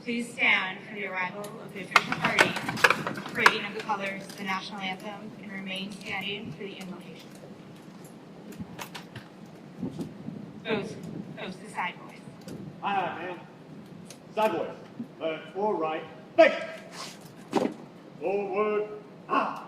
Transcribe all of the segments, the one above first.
Please stand for the arrival of the official party, parading of the colors, the national anthem, and remain standing for the invocation. Both the side boys. Aye, aye, man. Side boys. Left or right. Face! Forward. Ah!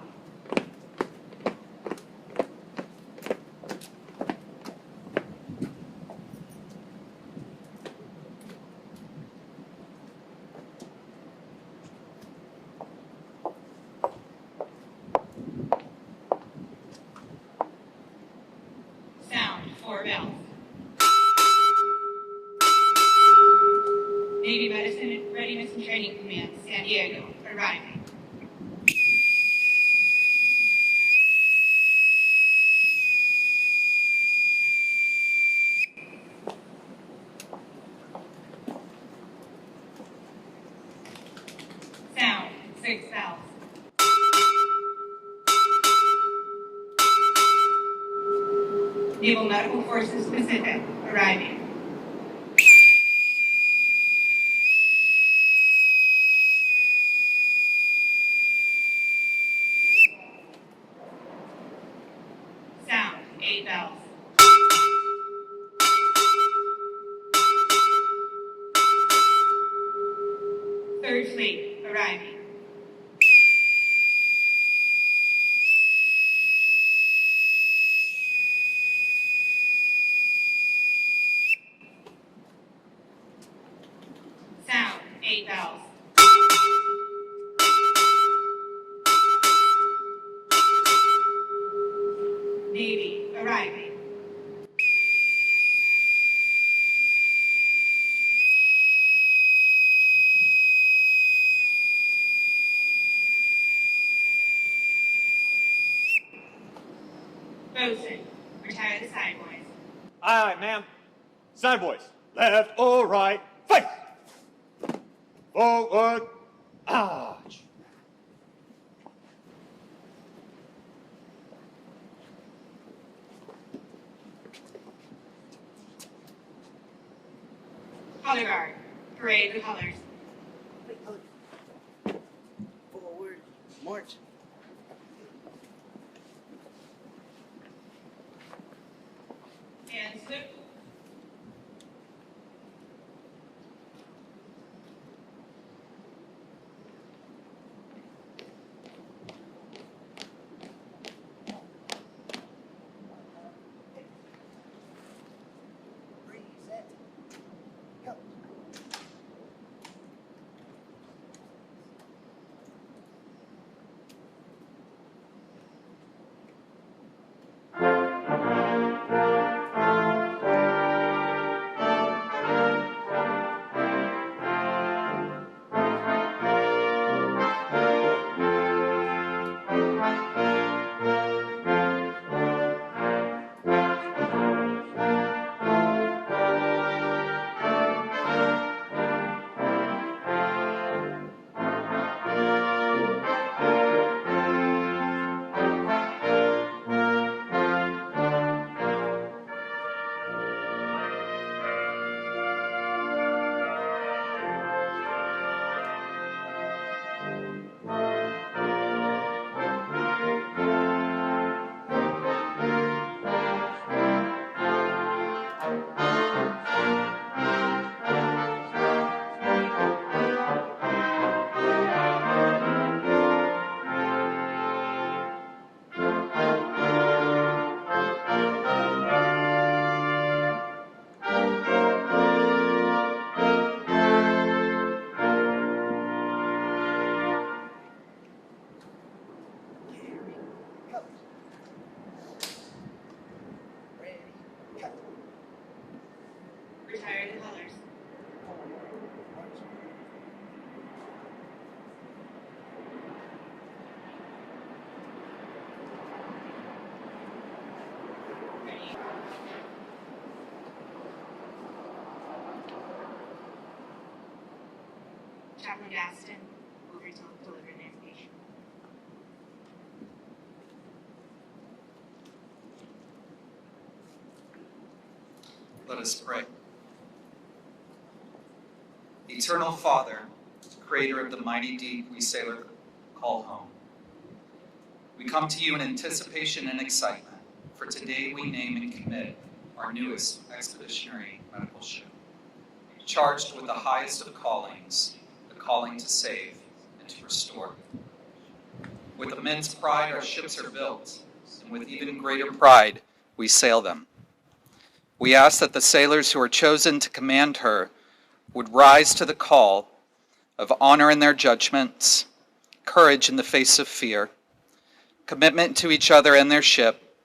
Sound 4 bells. Navy Medicine Readiness and Training Command, San Diego, arriving. Sound 6 bells. Naval Medical Forces Pacific, arriving. Sound 8 bells. Third Fleet, arriving. Sound 8 bells. Navy, arriving. Bosun, retire the side boys. Aye, aye, ma'am. Side boys. Left or right. Face! Forward. Arch. Color guard, parade the colors. Forward, march. And slip. Reset. Go. Retire the colors. Ready. Chaplain Gaston will deliver an invocation. Let us pray. The Eternal Father, creator of the mighty deep we sailor call home. We come to you in anticipation and excitement, for today we name and commit our newest expeditionary medical ship, charged with the highest of callings, the calling to save and to restore. With immense pride our ships are built, and with even greater pride we sail them. We ask that the sailors who are chosen to command her would rise to the call of honor in their judgments, courage in the face of fear, commitment to each other and their ship,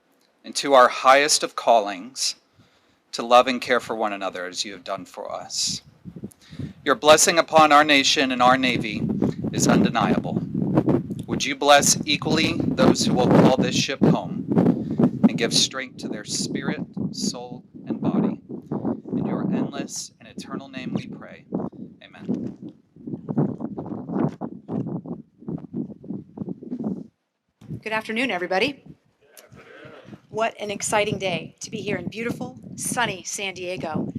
and to our highest of callings, to love and care for one another as you have done for us. Your blessing upon our nation and our Navy is undeniable. Would you bless equally those who will call this ship home and give strength to their spirit, soul, and body. In your endless and eternal name we pray. Amen. Good afternoon, everybody. What an exciting day to be here in beautiful, sunny San Diego.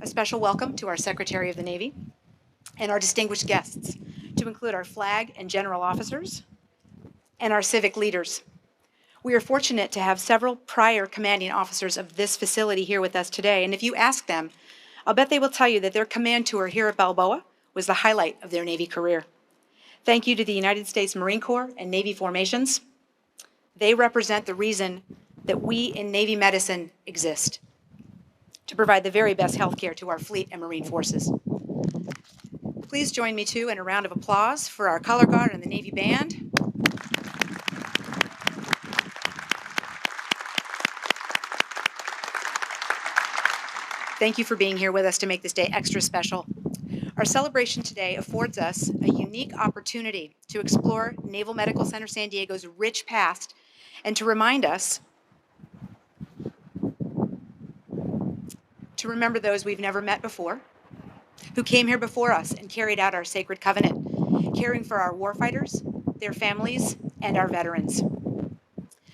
A special welcome to our Secretary of the Navy and our distinguished guests, to include our flag and general officers and our civic leaders. We are fortunate to have several prior commanding officers of this facility here with us today, and if you ask them, I'll bet they will tell you that their command tour here at Balboa was the highlight of their Navy career. Thank you to the United States Marine Corps and Navy formations. They represent the reason that we in Navy medicine exist, to provide the very best health care to our fleet and Marine forces. Please join me too in a round of applause for our color guard and the Navy band. Thank you for being here with us to make this day extra special. Our celebration today affords us a unique opportunity to explore Naval Medical Center San Diego's rich past and to remind us to remember those we've never met before, who came here before us and carried out our sacred covenant, caring for our warfighters, their families, and our veterans.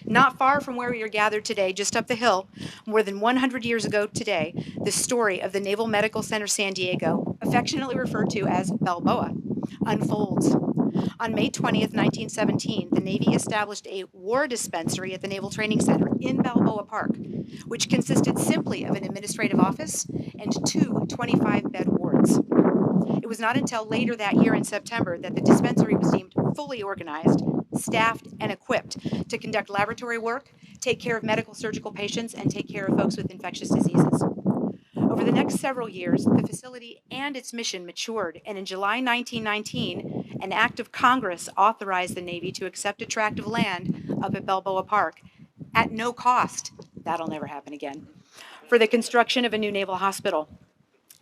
Not far from where we are gathered today, just up the hill, more than 100 years ago today, the story of the Naval Medical Center San Diego, affectionately referred to as Balboa, unfolds. On May 20th, 1917, the Navy established a war dispensary at the Naval Training Center in Balboa Park, which consisted simply of an administrative office and two 25-bed wards. It was not until later that year in September that the dispensary was deemed fully organized, staffed, and equipped to conduct laboratory work, take care of medical surgical patients, and take care of folks with infectious diseases. Over the next several years, the facility and its mission matured, and in July 1919, an act of Congress authorized the Navy to accept a tract of land up at Balboa Park at no cost. That'll never happen again. For the construction of a new naval hospital.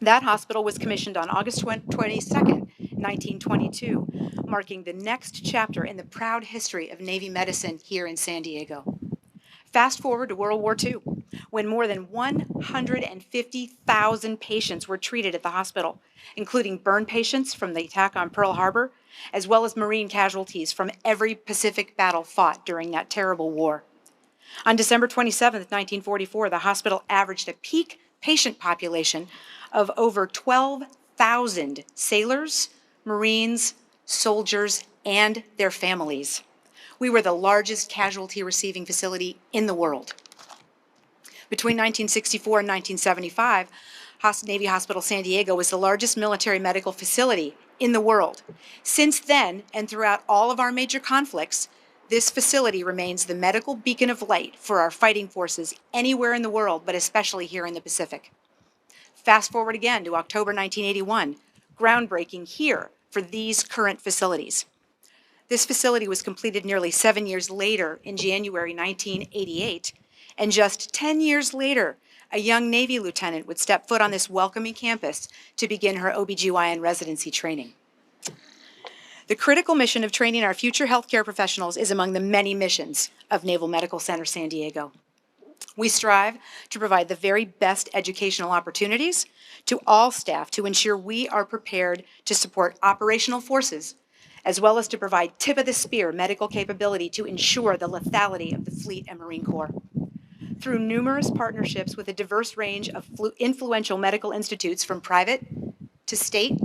That hospital was commissioned on August 22nd, 1922, marking the next chapter in the proud history of Navy medicine here in San Diego. Fast forward to World War II, when more than 150,000 patients were treated at the hospital, including burn patients from the attack on Pearl Harbor, as well as Marine casualties from every Pacific battle fought during that terrible war. On December 27, 1944, the hospital averaged a peak patient population of over 12,000 sailors, Marines, soldiers, and their families. We were the largest casualty receiving facility in the world. Between 1964 and 1975, Navy Hospital San Diego was the largest military medical facility in the world. Since then, and throughout all of our major conflicts, this facility remains the medical beacon of light for our fighting forces anywhere in the world, but especially here in the Pacific. Fast forward again to October 1981, groundbreaking here for these current facilities. This facility was completed nearly 7 years later in January 1988, and just 10 years later, a young Navy lieutenant would step foot on this welcoming campus to begin her OBGYN residency training. The critical mission of training our future healthcare professionals is among the many missions of Naval Medical Center San Diego. We strive to provide the very best educational opportunities to all staff to ensure we are prepared to support operational forces, as well as to provide tip-of-the-spear medical capability to ensure the lethality of the fleet and Marine Corps. through numerous partnerships with a diverse range of influential medical institutes from private to state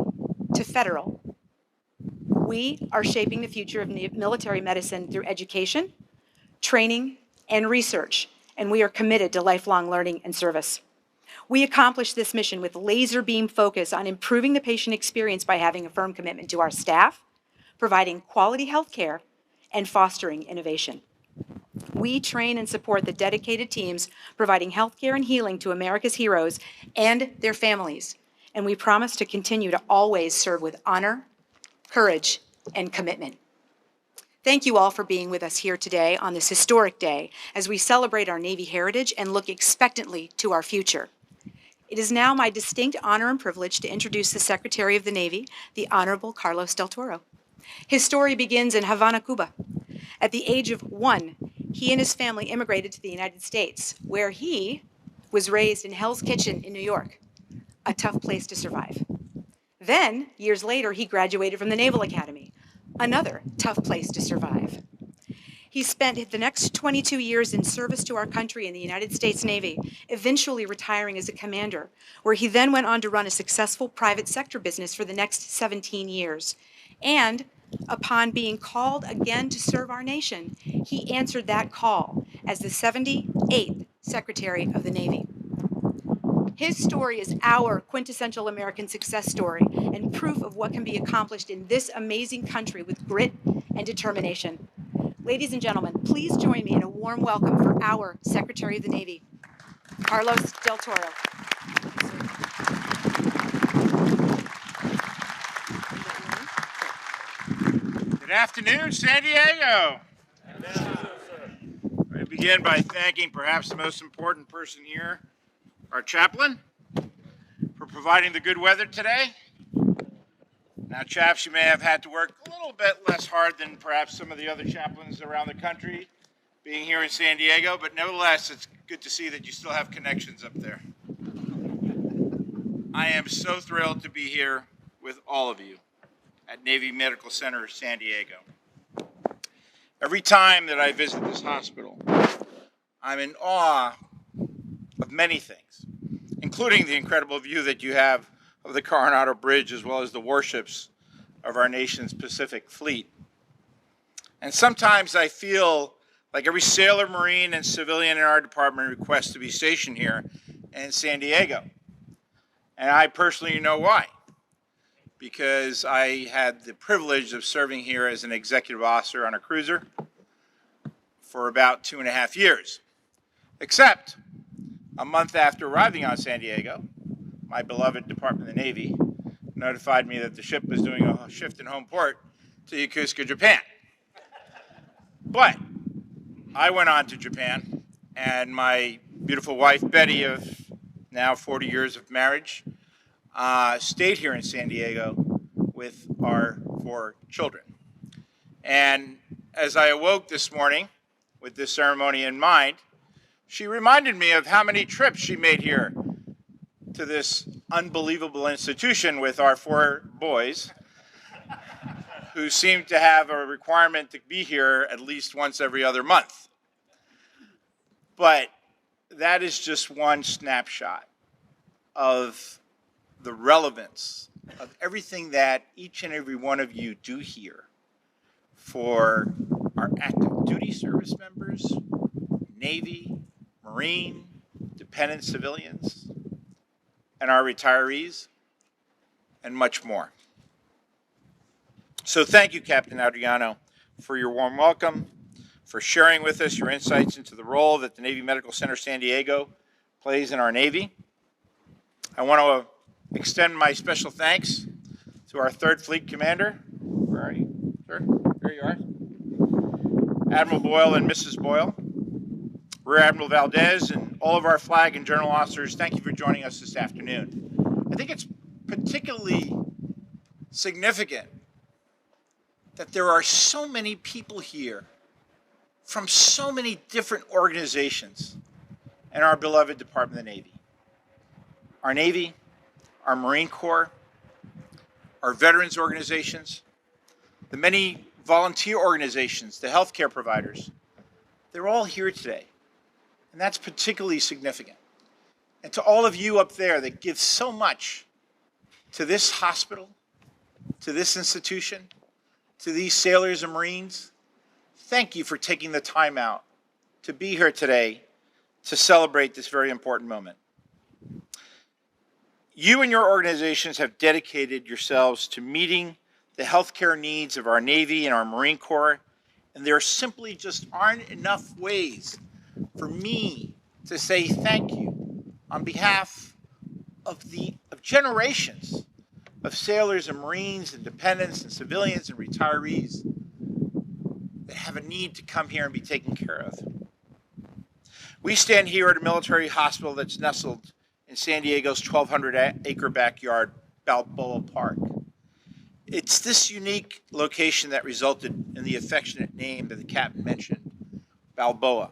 to federal. We are shaping the future of military medicine through education, training, and research, and we are committed to lifelong learning and service. We accomplish this mission with laser beam focus on improving the patient experience by having a firm commitment to our staff, providing quality health care, and fostering innovation. We train and support the dedicated teams providing health care and healing to America's heroes and their families, and we promise to continue to always serve with honor, courage, and commitment. Thank you all for being with us here today on this historic day as we celebrate our Navy heritage and look expectantly to our future. It is now my distinct honor and privilege to introduce the Secretary of the Navy, the Honorable Carlos Del Toro. His story begins in Havana, Cuba. At the age of 1, he and his family immigrated to the United States, where he was raised in Hell's Kitchen in New York, a tough place to survive. Then, years later, he graduated from the Naval Academy, another tough place to survive. He spent the next 22 years in service to our country in the United States Navy, eventually retiring as a commander, where he then went on to run a successful private sector business for the next 17 years. And upon being called again to serve our nation, he answered that call as the 78th Secretary of the Navy. His story is our quintessential American success story and proof of what can be accomplished in this amazing country with grit and determination. Ladies and gentlemen, please join me in a warm welcome for our Secretary of the Navy, Carlos Del Toro. Good afternoon, San Diego. I begin by thanking perhaps the most important person here, our chaplain, for providing the good weather today. Now, chaps, you may have had to work a little bit less hard than perhaps some of the other chaplains around the country being here in San Diego, but nevertheless, it's good to see that you still have connections up there. I am so thrilled to be here with all of you at Navy Medical Center San Diego. Every time that I visit this hospital, I'm in awe of many things, including the incredible view that you have of the Coronado Bridge as well as the warships of our nation's Pacific Fleet. And sometimes I feel like every sailor, Marine, and civilian in our department requests to be stationed here in San Diego. And I personally know why. Because I had the privilege of serving here as an executive officer on a cruiser for about 2.5 years. Except a month after arriving on San Diego, my beloved Department of the Navy notified me that the ship was doing a shift in home port to Yokosuka, Japan. But I went on to Japan, and my beautiful wife, Betty, of now 40 years of marriage, stayed here in San Diego with our 4 children. And as I awoke this morning with this ceremony in mind, she reminded me of how many trips she made here to this unbelievable institution with our 4 boys who seem to have a requirement to be here at least once every other month. But that is just one snapshot of the relevance of everything that each and every one of you do here for our active duty service members, Navy, Marine, dependent civilians, and our retirees, and much more. So thank you, Captain Adriano, for your warm welcome, for sharing with us your insights into the role that the Navy Medical Center San Diego plays in our Navy. I want to extend my special thanks to our 3rd Fleet Commander. Where are you, sir? There you are. Admiral Boyle and Mrs. Boyle. Rear Admiral Valdes, and all of our flag and general officers, thank you for joining us this afternoon. I think it's particularly significant that there are so many people here from so many different organizations in our beloved Department of the Navy. Our Navy, our Marine Corps, our veterans organizations, the many volunteer organizations, the healthcare providers, they're all here today. And that's particularly significant. And to all of you up there that give so much to this hospital, to this institution, to these sailors and Marines, thank you for taking the time out to be here today to celebrate this very important moment. You and your organizations have dedicated yourselves to meeting the healthcare needs of our Navy and our Marine Corps, and there simply just aren't enough ways for me to say thank you on behalf of generations of sailors and Marines and dependents and civilians and retirees that have a need to come here and be taken care of. We stand here at a military hospital that's nestled in San Diego's 1,200-acre backyard, Balboa Park. It's this unique location that resulted in the affectionate name that the captain mentioned, Balboa.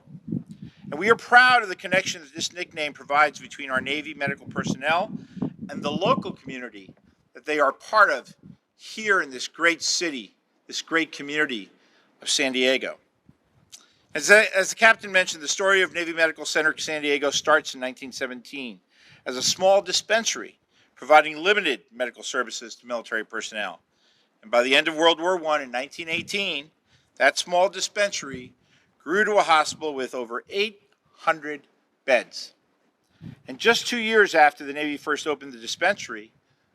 And we are proud of the connection that this nickname provides between our Navy medical personnel and the local community that they are part of here in this great city, this great community of San Diego. As the captain mentioned, the story of Navy Medical Center San Diego starts in 1917 as a small dispensary providing limited medical services to military personnel. And by the end of World War I in 1918, that small dispensary grew to a hospital with over 800 beds. And just 2 years after the Navy first opened the dispensary,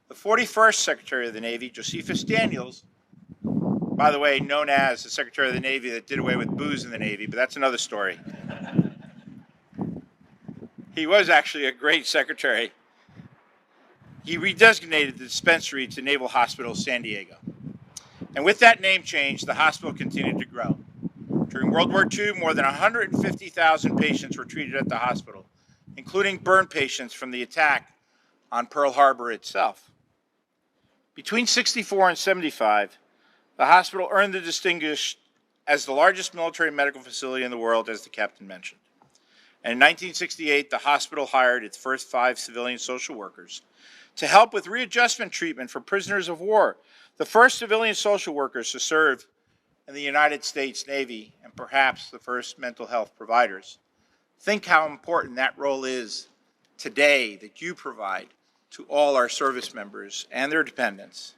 the 41st Secretary of the Navy, Josephus Daniels, by the way, known as the Secretary of the Navy that did away with booze in the Navy, but that's another story. He was actually a great secretary. He redesignated the dispensary to Naval Hospital San Diego. And with that name change, the hospital continued to grow. During World War II, more than 150,000 patients were treated at the hospital, including burn patients from the attack on Pearl Harbor itself. Between 64 and 75, the hospital earned the distinction as the largest military medical facility in the world, as the captain mentioned. And in 1968, the hospital hired its first 5 civilian social workers to help with readjustment treatment for prisoners of war, the first civilian social workers to serve in the United States Navy, and perhaps the first mental health providers. Think how important that role is today that you provide to all our service members and their dependents.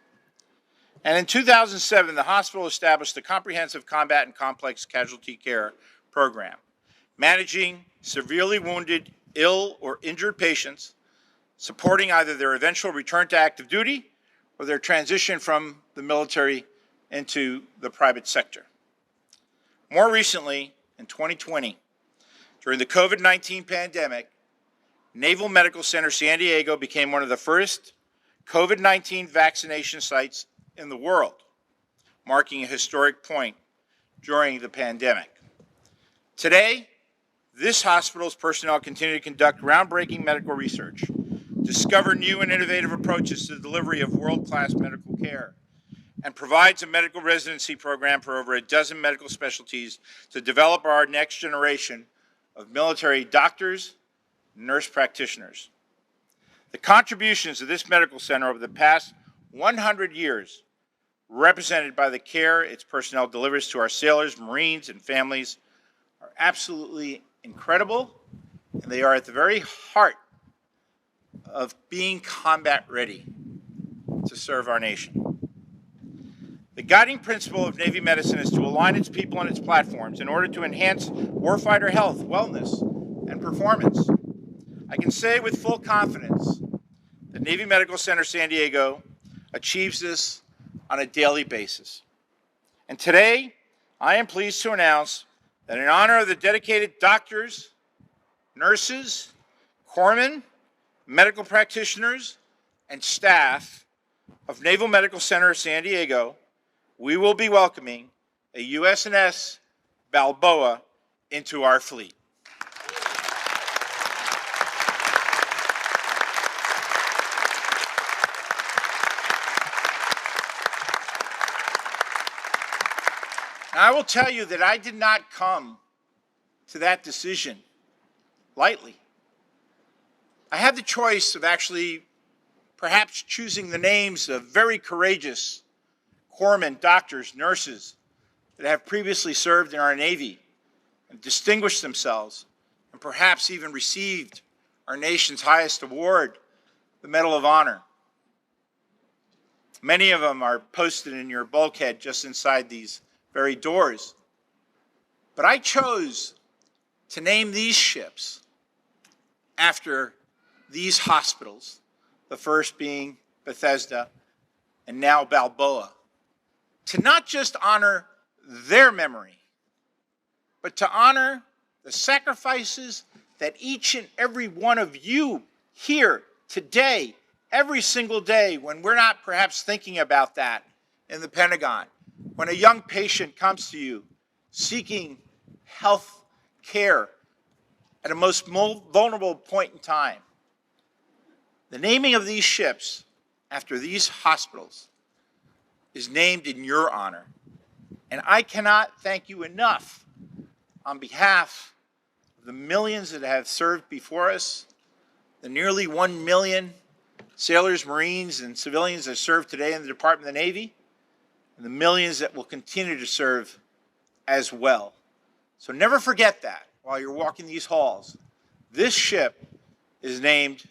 And in 2007, the hospital established a comprehensive combat and complex casualty care program, managing severely wounded, ill, or injured patients, supporting either their eventual return to active duty or their transition from the military into the private sector. More recently, in 2020, during the COVID-19 pandemic, Naval Medical Center San Diego became one of the first COVID-19 vaccination sites in the world, marking a historic point during the pandemic. Today, this hospital's personnel continue to conduct groundbreaking medical research, discover new and innovative approaches to the delivery of world-class medical care, and provides a medical residency program for over a dozen medical specialties to develop our next generation of military doctors, nurse practitioners. The contributions of this medical center over the past 100 years, represented by the care its personnel delivers to our sailors, Marines, and families, are absolutely incredible, and they are at the very heart of being combat ready to serve our nation. The guiding principle of Navy medicine is to align its people and its platforms in order to enhance warfighter health, wellness, and performance. I can say with full confidence that Navy Medical Center San Diego achieves this on a daily basis. And today, I am pleased to announce that in honor of the dedicated doctors, nurses, corpsmen, medical practitioners, and staff of Naval Medical Center San Diego, we will be welcoming a USNS Balboa into our fleet. Now, I will tell you that I did not come to that decision lightly. I had the choice of actually perhaps choosing the names of very courageous corpsmen, doctors, nurses that have previously served in our Navy and distinguished themselves and and perhaps even received our nation's highest award, the Medal of Honor. Many of them are posted in your bulkhead just inside these very doors. But I chose to name these ships after these hospitals, the first being Bethesda and now Balboa, to not just honor their memory, but to honor the sacrifices that each and every one of you here today, every single day, when we're not perhaps thinking about that in the Pentagon, when a young patient comes to you seeking health care at a most vulnerable point in time, the naming of these ships after these hospitals is named in your honor. And I cannot thank you enough on behalf of the millions that have served before us, the nearly 1 million sailors, Marines, and civilians that serve today in the Department of the Navy, and the millions that will continue to serve as well. So never forget that while you're walking these halls. This ship is named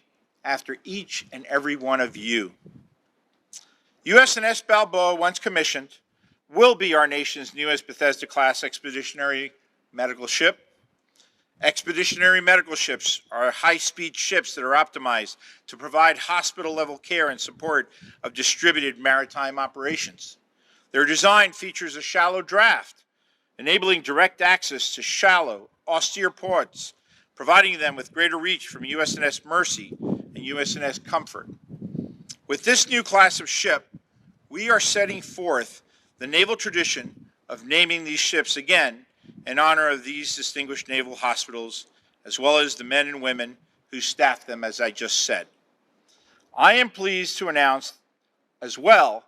after each and every one of you. USNS Balboa, once commissioned, will be our nation's newest Bethesda-class Expeditionary Medical Ship. Expeditionary medical ships are high-speed ships that are optimized to provide hospital-level care and support of distributed maritime operations. Their design features a shallow draft, enabling direct access to shallow, austere ports, providing them with greater reach from USNS Mercy and USNS Comfort. With this new class of ship, we are setting forth the naval tradition of naming these ships again in honor of these distinguished naval hospitals, as well as the men and women who staff them, as I just said. I am pleased to announce as well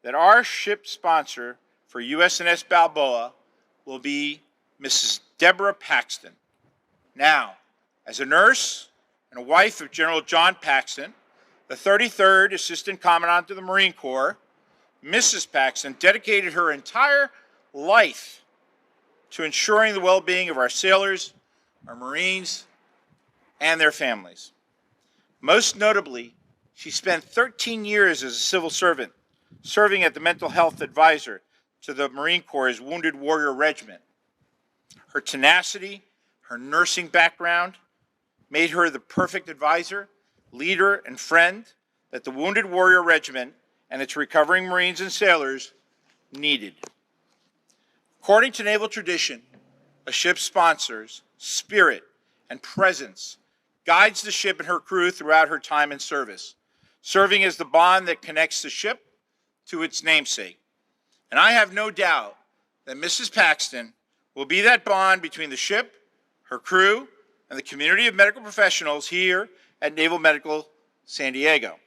that our ship sponsor for USNS Balboa will be Mrs. Deborah Paxton. Now, as a nurse and a wife of General John Paxton, the 33rd Assistant Commandant of the Marine Corps, Mrs. Paxton dedicated her entire life to ensuring the well-being of our sailors, our Marines, and their families. Most notably, she spent 13 years as a civil servant, serving as the mental health advisor to the Marine Corps' Wounded Warrior Regiment. Her tenacity, her nursing background, made her the perfect advisor, leader, and friend that the Wounded Warrior Regiment and its recovering Marines and sailors needed. According to naval tradition, a ship's sponsor's spirit and presence guides the ship and her crew throughout her time in service, serving as the bond that connects the ship to its namesake. And I have no doubt that Mrs. Paxton will be that bond between the ship, her crew, and the community of medical professionals here at Naval Medical San Diego.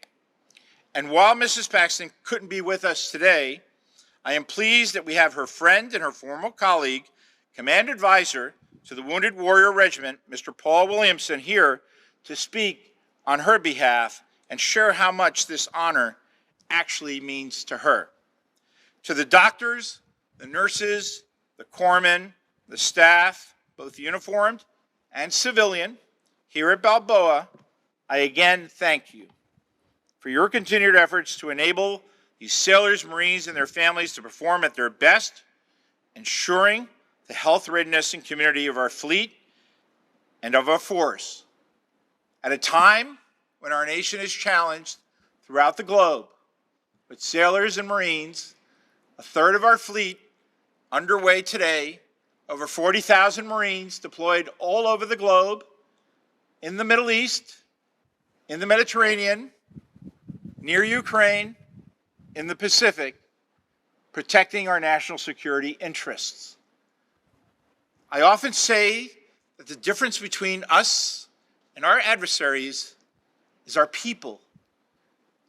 And while Mrs. Paxton couldn't be with us today, I am pleased that we have her friend and her former colleague, Command Advisor to the Wounded Warrior Regiment, Mr. Paul Williamson, here to speak on her behalf and share how much this honor actually means to her. To the doctors, the nurses, the corpsmen, the staff, both uniformed and civilian, here at Balboa, I again thank you for your continued efforts to enable these sailors, Marines, and their families to perform at their best, ensuring the health, readiness, and community of our fleet and of our force. At a time when our nation is challenged throughout the globe with sailors and Marines, a third of our fleet underway today, over 40,000 Marines deployed all over the globe, in the Middle East, in the Mediterranean, near Ukraine, in the Pacific, protecting our national security interests. I often say that the difference between us and our adversaries is our people.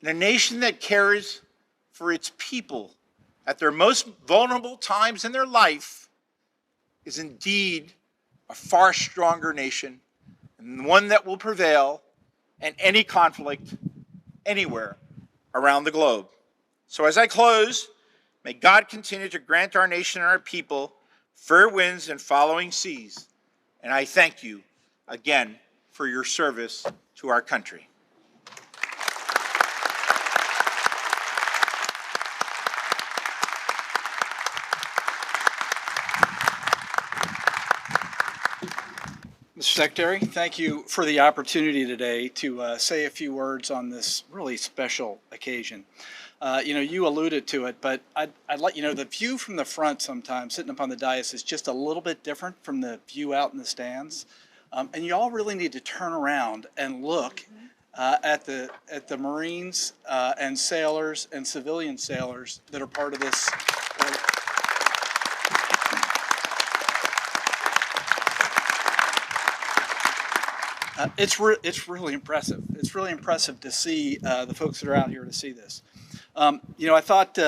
And a nation that cares for its people at their most vulnerable times in their life is indeed a far stronger nation and one that will prevail in any conflict anywhere around the globe. So as I close, may God continue to grant our nation and our people fair winds and following seas. And I thank you again for your service to our country. Mr. Secretary, thank you for the opportunity today to say a few words on this really special occasion. You alluded to it, but I'd let you know the view from the front sometimes, sitting up on the dais, is just a little bit different from the view out in the stands. And you all really need to turn around and look at the Marines and sailors and civilian sailors that are part of this. It's really impressive. It's really impressive to see the folks that are out here to see this. I thought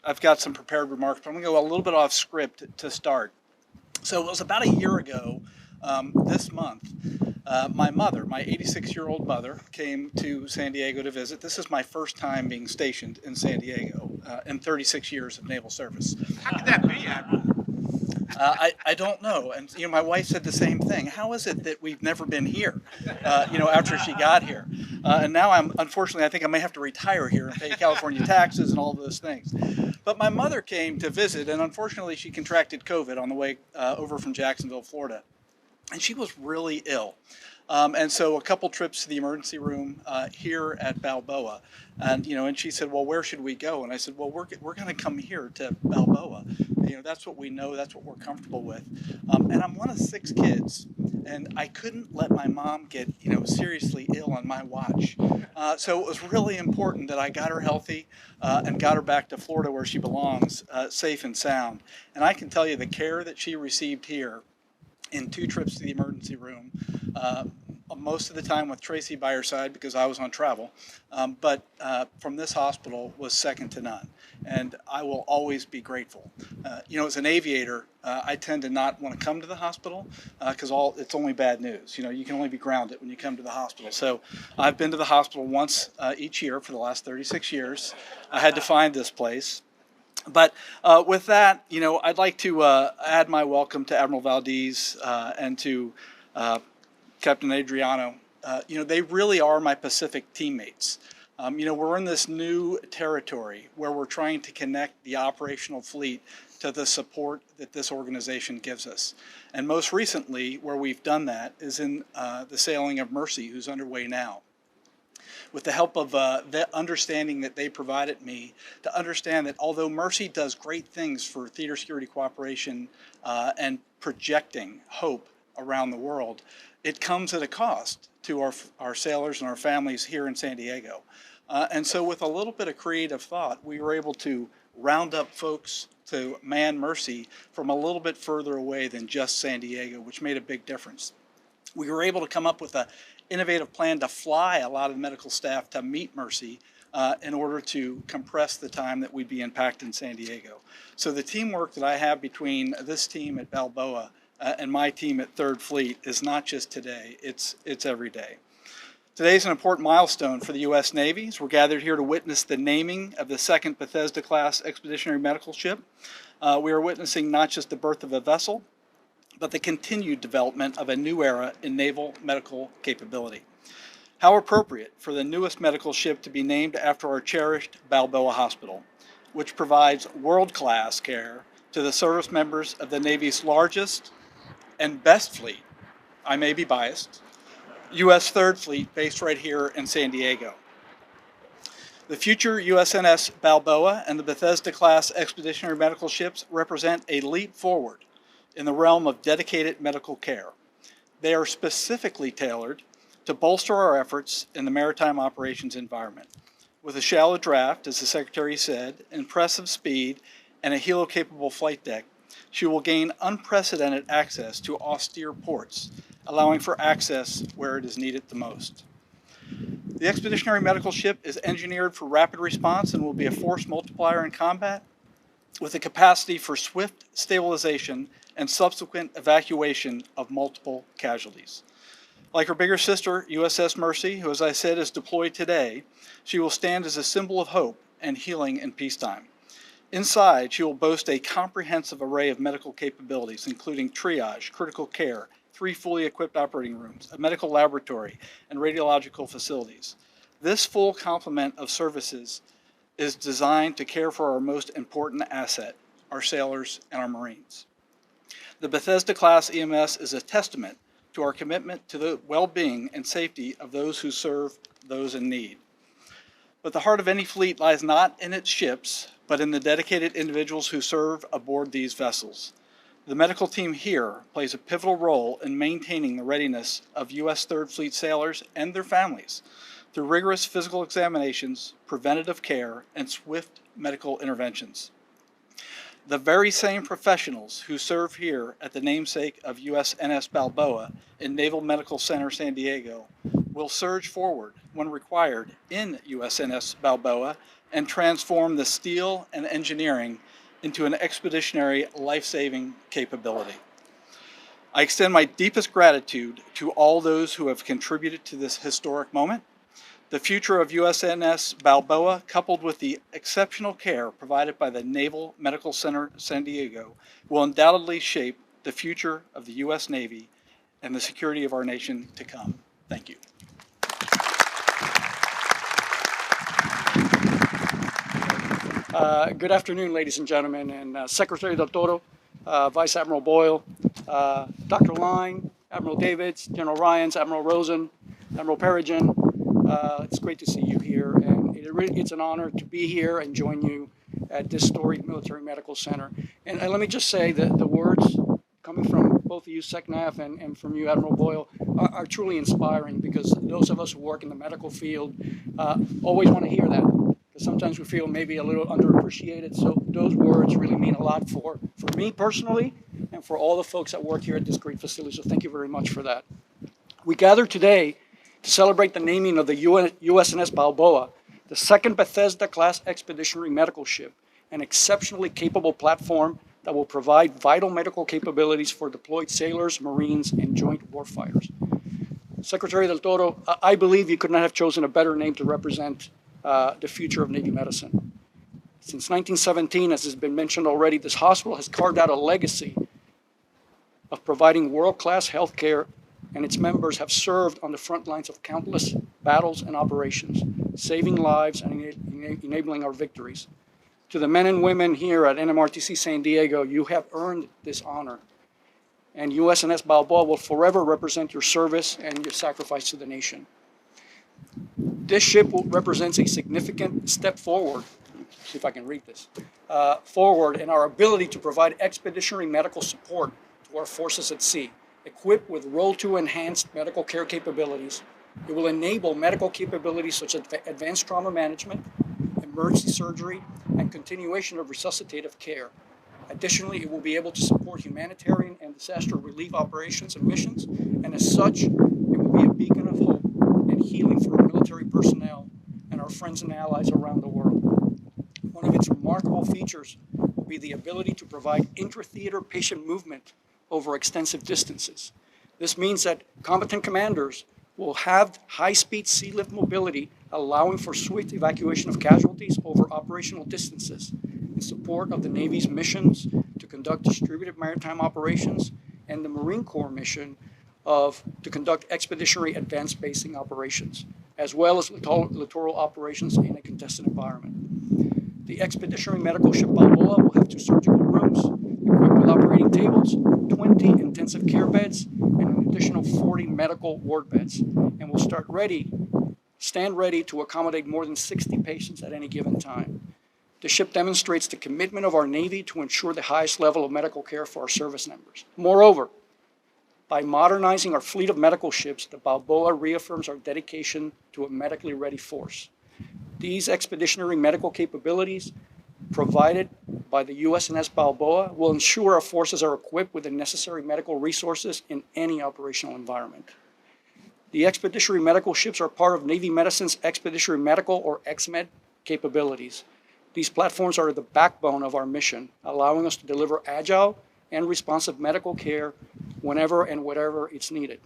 I've got some prepared remarks, but I'm going to go a little bit off script to start. So it was about a year ago this month. My mother, my 86-year-old mother, came to San Diego to visit. This is my first time being stationed in San Diego in 36 years of naval service. How could that be, Admiral? I don't know. And, my wife said the same thing. How is it that we've never been here, after she got here? And now unfortunately, I think I may have to retire here and pay California taxes and all of those things. But my mother came to visit, and unfortunately, she contracted COVID on the way over from Jacksonville, Florida. And she was really ill. And so a couple trips to the emergency room here at Balboa. And she said, well, where should we go? And I said, well, we're going to come here to Balboa. That's what we know. That's what we're comfortable with. And I'm one of 6 kids. And I couldn't let my mom get, seriously ill on my watch. So it was really important that I got her healthy and got her back to Florida where she belongs, safe and sound. And I can tell you the care that she received here in 2 trips to the emergency room, most of the time with Tracy by her side because I was on travel, but from this hospital was second to none. And I will always be grateful. As an aviator, I tend to not want to come to the hospital because it's only bad news. You can only be grounded when you come to the hospital. So I've been to the hospital once each year for the last 36 years. I had to find this place. But with that, I'd like to add my welcome to Admiral Valdes and to Captain Adriano. They really are my Pacific teammates. We're in this new territory where we're trying to connect the operational fleet to the support that this organization gives us. And most recently, where we've done that is in the sailing of Mercy, who's underway now. With the help of the understanding that they provided me to understand that although Mercy does great things for theater security cooperation and projecting hope around the world, it comes at a cost to our sailors and our families here in San Diego. And so with a little bit of creative thought, we were able to round up folks to man Mercy from a little bit further away than just San Diego, which made a big difference. We were able to come up with an innovative plan to fly a lot of the medical staff to meet Mercy in order to compress the time that we'd be impacted in San Diego. So the teamwork that I have between this team at Balboa and my team at 3rd Fleet is not just today, it's every day. Today is an important milestone for the U.S. Navy as we're gathered here to witness the naming of the 2nd Bethesda-class Expeditionary Medical Ship. We are witnessing not just the birth of a vessel, but the continued development of a new era in naval medical capability. How appropriate for the newest medical ship to be named after our cherished Balboa Hospital, which provides world-class care to the service members of the Navy's largest and best fleet, I may be biased, U.S. 3rd Fleet based right here in San Diego. The future USNS Balboa and the Bethesda-class Expeditionary Medical Ships represent a leap forward in the realm of dedicated medical care. They are specifically tailored to bolster our efforts in the maritime operations environment. With a shallow draft, as the Secretary said, impressive speed, and a helo-capable flight deck, she will gain unprecedented access to austere ports, allowing for access where it is needed the most. The Expeditionary Medical Ship is engineered for rapid response and will be a force multiplier in combat with a capacity for swift stabilization and subsequent evacuation of multiple casualties. Like her bigger sister, USS Mercy, who, as I said, is deployed today, she will stand as a symbol of hope and healing in peacetime. Inside, she will boast a comprehensive array of medical capabilities, including triage, critical care, 3 fully equipped operating rooms, a medical laboratory, and radiological facilities. This full complement of services is designed to care for our most important asset, our sailors and our Marines. The Bethesda-class EMS is a testament to our commitment to the well-being and safety of those who serve those in need. But the heart of any fleet lies not in its ships, but in the dedicated individuals who serve aboard these vessels. The medical team here plays a pivotal role in maintaining the readiness of U.S. Third Fleet sailors and their families through rigorous physical examinations, preventative care, and swift medical interventions. The very same professionals who serve here at the namesake of USNS Balboa in Naval Medical Center, San Diego, will surge forward when required in USNS Balboa and transform the steel and engineering into an expeditionary life-saving capability. I extend my deepest gratitude to all those who have contributed to this historic moment. The future of USNS Balboa, coupled with the exceptional care provided by the Naval Medical Center San Diego, will undoubtedly shape the future of the U.S. Navy and the security of our nation to come. Thank you. Good afternoon, ladies and gentlemen, and Secretary Del Toro, Vice Admiral Boyle, Dr. Line, Admiral Davids, General Ryans, Admiral Rosen, Admiral Peregrine. It's great to see you here, and it's an honor to be here and join you at this historic military medical center. And let me just say that the words coming from both of you, SecNav, and from you, Admiral Boyle, are truly inspiring, because those of us who work in the medical field always want to hear that, because sometimes we feel maybe a little underappreciated. So those words really mean a lot for me personally and for all the folks that work here at this great facility. So thank you very much for that. We gather today to celebrate the naming of the USNS Balboa, the second Bethesda-class Expeditionary Medical Ship, an exceptionally capable platform that will provide vital medical capabilities for deployed sailors, Marines, and joint warfighters. Secretary Del Toro, I believe you could not have chosen a better name to represent the future of Navy medicine. Since 1917, as has been mentioned already, this hospital has carved out a legacy of providing world-class health care, and its members have served on the front lines of countless battles and operations, saving lives and enabling our victories. To the men and women here at NMRTC San Diego, you have earned this honor, and USNS Balboa will forever represent your service and your sacrifice to the nation. This ship represents a significant step forward, see if I can read this, forward in our ability to provide expeditionary medical support to our forces at sea. Equipped with Role 2 enhanced medical care capabilities, it will enable medical capabilities such as advanced trauma management, emergency surgery, and continuation of resuscitative care. Additionally, it will be able to support humanitarian and disaster relief operations and missions, and as such, it will be a beacon of hope and healing for our military personnel and our friends and allies around the world. One of its remarkable features will be the ability to provide intra-theater patient movement over extensive distances. This means that combatant commanders will have high-speed sea lift mobility, allowing for swift evacuation of casualties over operational distances in support of the Navy's missions to conduct distributed maritime operations and the Marine Corps mission to conduct expeditionary advanced basing operations, as well as littoral operations in a contested environment. The Expeditionary Medical Ship Balboa will have 2 surgical rooms, equipped with operating tables, 20 intensive care beds, and an additional 40 medical ward beds, and will stand ready to accommodate more than 60 patients at any given time. The ship demonstrates the commitment of our Navy to ensure the highest level of medical care for our service members. Moreover, by modernizing our fleet of medical ships, the Balboa reaffirms our dedication to a medically ready force. These expeditionary medical capabilities provided by the USNS Balboa will ensure our forces are equipped with the necessary medical resources in any operational environment. The expeditionary medical ships are part of Navy Medicine's Expeditionary Medical, or XMED, capabilities. These platforms are the backbone of our mission, allowing us to deliver agile and responsive medical care whenever and wherever it's needed.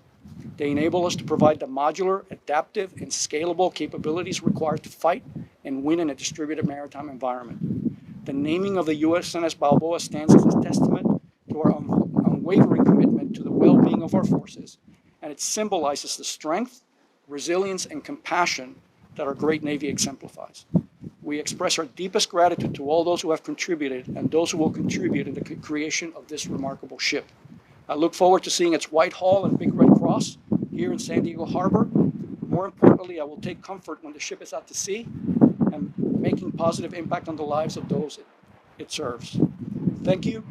They enable us to provide the modular, adaptive, and scalable capabilities required to fight and win in a distributed maritime environment. The naming of the USNS Balboa stands as a testament to our unwavering commitment to the well-being of our forces, and it symbolizes the strength, resilience, and compassion that our great Navy exemplifies. We express our deepest gratitude to all those who have contributed and those who will contribute in the creation of this remarkable ship. I look forward to seeing its white hull and big red cross here in San Diego Harbor. More importantly, I will take comfort when the ship is out to sea and making positive impact on the lives of those it serves. Thank you,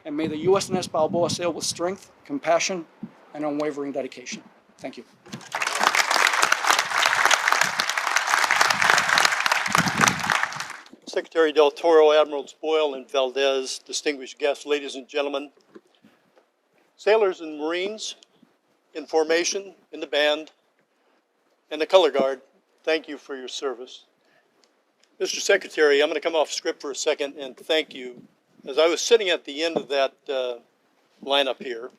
and may the USNS Balboa sail with strength, compassion, and unwavering dedication. Thank you. Secretary Del Toro, Admirals Boyle and Valdes, distinguished guests, ladies and gentlemen, sailors and Marines in formation, in the band, and the color guard, thank you for your service. Mr. Secretary, I'm going to come off script for a second and thank you. As I was sitting at the end of that lineup here,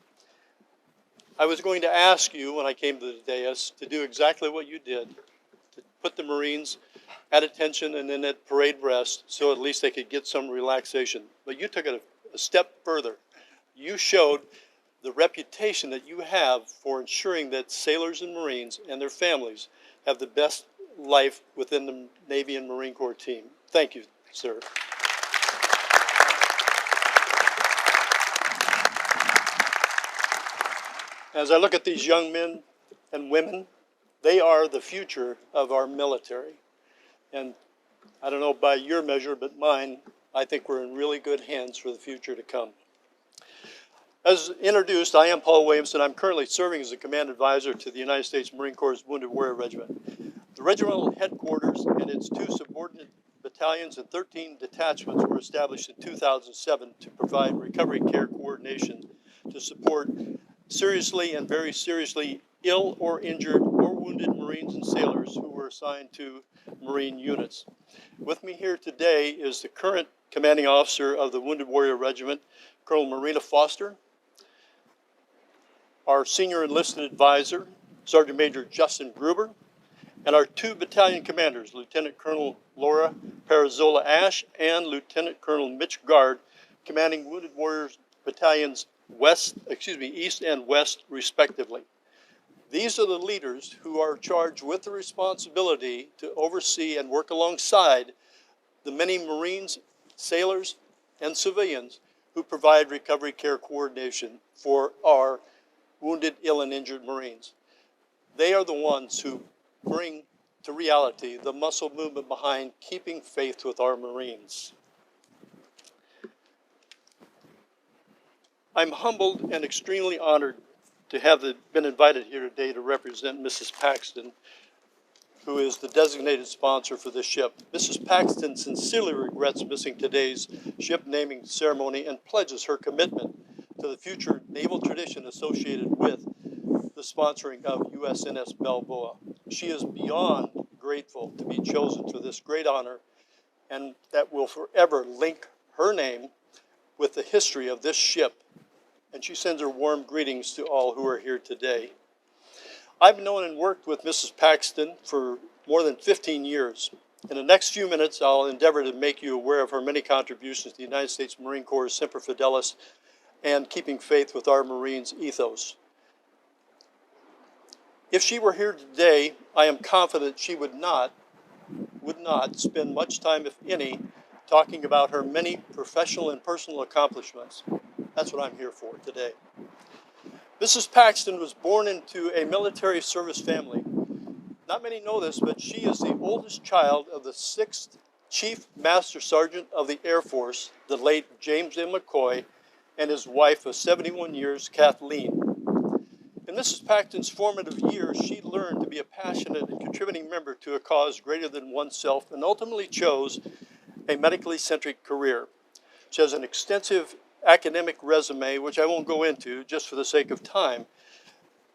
I was going to ask you when I came to the dais to do exactly what you did, to put the Marines at attention and then at parade rest so at least they could get some relaxation. But you took it a step further. You showed the reputation that you have for ensuring that sailors and Marines and their families have the best life within the Navy and Marine Corps team. Thank you, sir. As I look at these young men and women, they are the future of our military. And I don't know by your measure, but mine, I think we're in really good hands for the future to come. As introduced, I am Paul Williamson. I'm currently serving as a command advisor to the United States Marine Corps Wounded Warrior Regiment. The regimental headquarters and its 2 subordinate battalions and 13 detachments were established in 2007 to provide recovery care coordination to support seriously and very seriously ill or injured or wounded Marines and sailors who were assigned to Marine units. With me here today is the current commanding officer of the Wounded Warrior Regiment, Colonel Marina Foster, our senior enlisted advisor, Sergeant Major Justin Gruber, and our 2 battalion commanders, Lieutenant Colonel Laura Parazola Ash and Lieutenant Colonel Mitch Guard, commanding Wounded Warriors Battalions East and West, respectively. These are the leaders who are charged with the responsibility to oversee and work alongside the many Marines, sailors, and civilians who provide recovery care coordination for our wounded, ill, and injured Marines. They are the ones who bring to reality the muscle movement behind keeping faith with our Marines. I'm humbled and extremely honored to have been invited here today to represent Mrs. Paxton, who is the designated sponsor for this ship. Mrs. Paxton sincerely regrets missing today's ship naming ceremony and pledges her commitment to the future naval tradition associated with the sponsoring of USNS Balboa. She is beyond grateful to be chosen for this great honor, and that will forever link her name with the history of this ship. And she sends her warm greetings to all who are here today. I've known and worked with Mrs. Paxton for more than 15 years. In the next few minutes, I'll endeavor to make you aware of her many contributions to the United States Marine Corps' Semper Fidelis and keeping faith with our Marines ethos. If she were here today, I am confident she would not spend much time, if any, talking about her many professional and personal accomplishments. That's what I'm here for today. Mrs. Paxton was born into a military service family. Not many know this, but she is the oldest child of the 6th Chief Master Sergeant of the Air Force, the late James M. McCoy, and his wife of 71 years, Kathleen. In Mrs. Paxton's formative years, she learned to be a passionate and contributing member to a cause greater than oneself and ultimately chose a medically centric career. She has an extensive academic resume, which I won't go into just for the sake of time.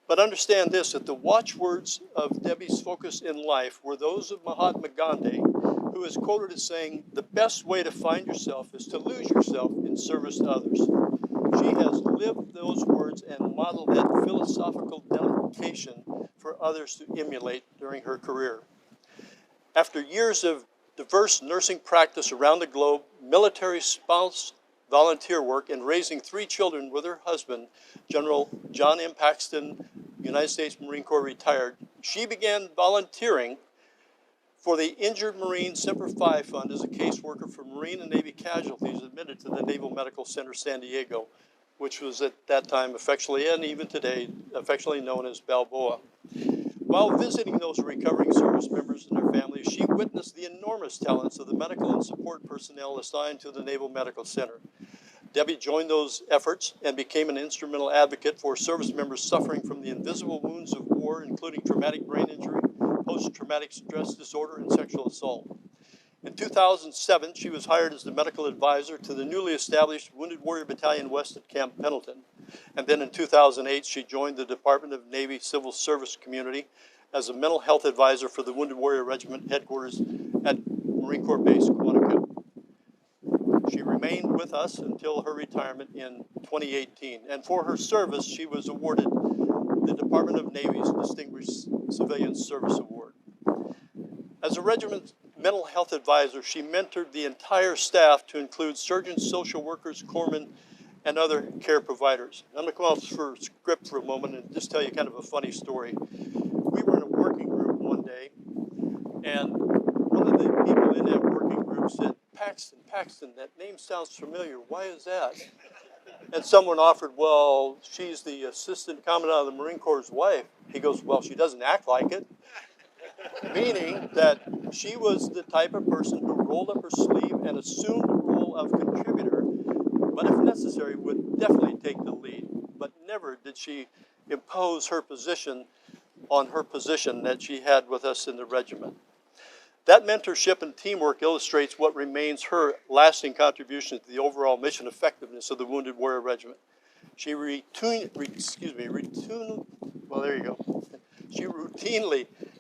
But understand this, that the watchwords of Debbie's focus in life were those of Mahatma Gandhi, who is quoted as saying, "The best way to find yourself is to lose yourself in service to others." She has lived those words and modeled that philosophical dedication for others to emulate during her career. After years of diverse nursing practice around the globe, military spouse, volunteer work and raising 3 children with her husband, General John M. Paxton, United States Marine Corps retired, she began volunteering for the Injured Marine Semper Fi Fund as a caseworker for Marine and Navy casualties admitted to the Naval Medical Center San Diego, which was at that time affectionately, and even today, affectionately known as Balboa. While visiting those recovering service members and their families, she witnessed the enormous talents of the medical and support personnel assigned to the Naval Medical Center. Debbie joined those efforts and became an instrumental advocate for service members suffering from the invisible wounds of war, including traumatic brain injury, post-traumatic stress disorder, and sexual assault. In 2007, she was hired as the medical advisor to the newly established Wounded Warrior Battalion West at Camp Pendleton. And then in 2008, she joined the Department of Navy Civil Service Community as a mental health advisor for the Wounded Warrior Regiment headquarters at Marine Corps Base Quantico. She remained with us until her retirement in 2018. And for her service, she was awarded the Department of Navy's Distinguished Civilian Service Award. As a regiment mental health advisor, she mentored the entire staff to include surgeons, social workers, corpsmen, and other care providers. I'm going to come off for script for a moment and just tell you kind of a funny story. We were in a working group one day, and one of the people in that working group said, Paxton, that name sounds familiar. Why is that? And someone offered, well, she's the assistant commandant of the Marine Corps' wife. He goes, well, she doesn't act like it. Meaning that she was the type of person who rolled up her sleeve and assumed the role of contributor, but if necessary, would definitely take the lead. But never did she impose her position on her position that she had with us in the regiment. That mentorship and teamwork illustrates what remains her lasting contribution to the overall mission effectiveness of the Wounded Warrior Regiment. She routinely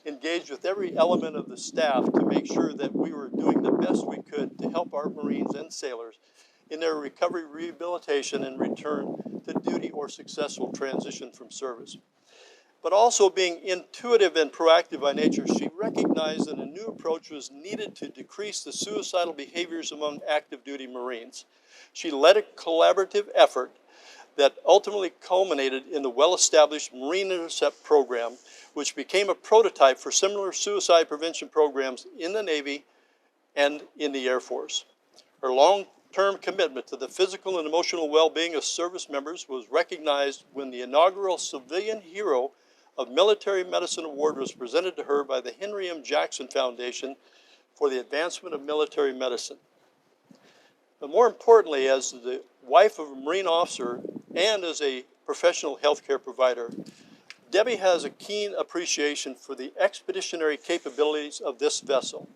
engaged with every element of the staff to make sure that we were doing the best we could to help our Marines and sailors in their recovery, rehabilitation, and return to duty or successful transition from service. But also being intuitive and proactive by nature, she recognized that a new approach was needed to decrease the suicidal behaviors among active duty Marines. She led a collaborative effort that ultimately culminated in the well-established Marine Intercept program, which became a prototype for similar suicide prevention programs in the Navy and in the Air Force. Her long-term commitment to the physical and emotional well-being of service members was recognized when the inaugural Civilian Hero of Military Medicine Award was presented to her by the Henry M. Jackson Foundation for the advancement of military medicine. But more importantly, as the wife of a Marine officer and as a professional healthcare provider, Debbie has a keen appreciation for the expeditionary capabilities of this vessel.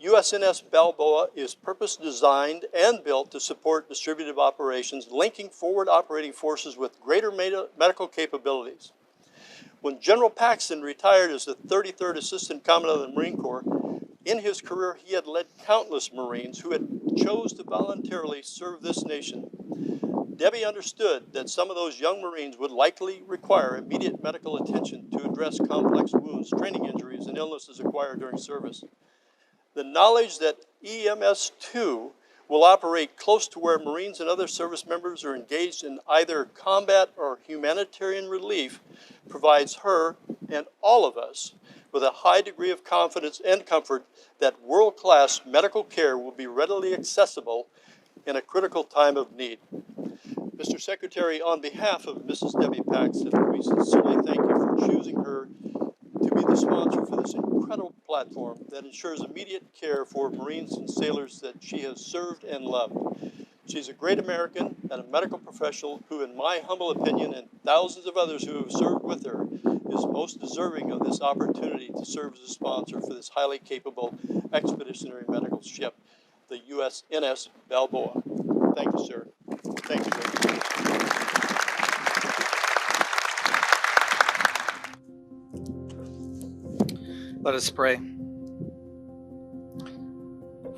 USNS Balboa is purpose-designed and built to support distributed operations, linking forward operating forces with greater medical capabilities. When General Paxton retired as the 33rd Assistant Commandant of the Marine Corps, in his career he had led countless Marines who had chose to voluntarily serve this nation. Debbie understood that some of those young Marines would likely require immediate medical attention to address complex wounds, training injuries, and illnesses acquired during service. The knowledge that EMS-2 will operate close to where Marines and other service members are engaged in either combat or humanitarian relief provides her and all of us with a high degree of confidence and comfort that world-class medical care will be readily accessible in a critical time of need. Mr. Secretary, on behalf of Mrs. Debbie Paxton, we sincerely thank you for choosing her to be the sponsor for this incredible platform that ensures immediate care for Marines and sailors that she has served and loved. She's a great American and a medical professional who, in my humble opinion, and thousands of others who have served with her, is most deserving of this opportunity to serve as a sponsor for this highly capable expeditionary medical ship, the USNS Balboa. Thank you, sir. Thank you, Rick. Let us pray.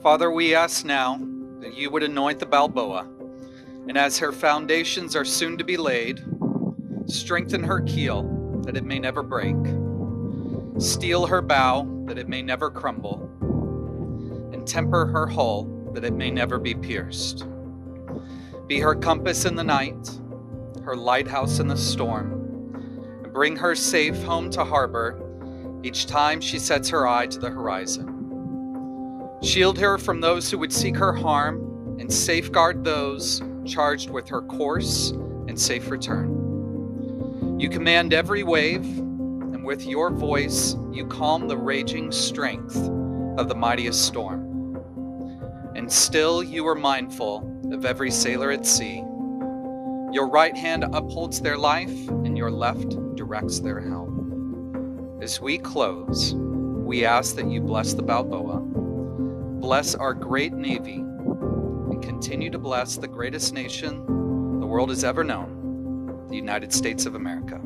Father, we ask now that you would anoint the Balboa, and as her foundations are soon to be laid, strengthen her keel that it may never break, steel her bow that it may never crumble, and temper her hull that it may never be pierced. Be her compass in the night, her lighthouse in the storm, and bring her safe home to harbor each time she sets her eye to the horizon. Shield her from those who would seek her harm, and safeguard those charged with her course and safe return. You command every wave, and with your voice you calm the raging strength of the mightiest storm. And still you are mindful of every sailor at sea. Your right hand upholds their life, and your left directs their helm. As we close, we ask that you bless the Balboa, bless our great Navy, and continue to bless the greatest nation the world has ever known, the United States of America.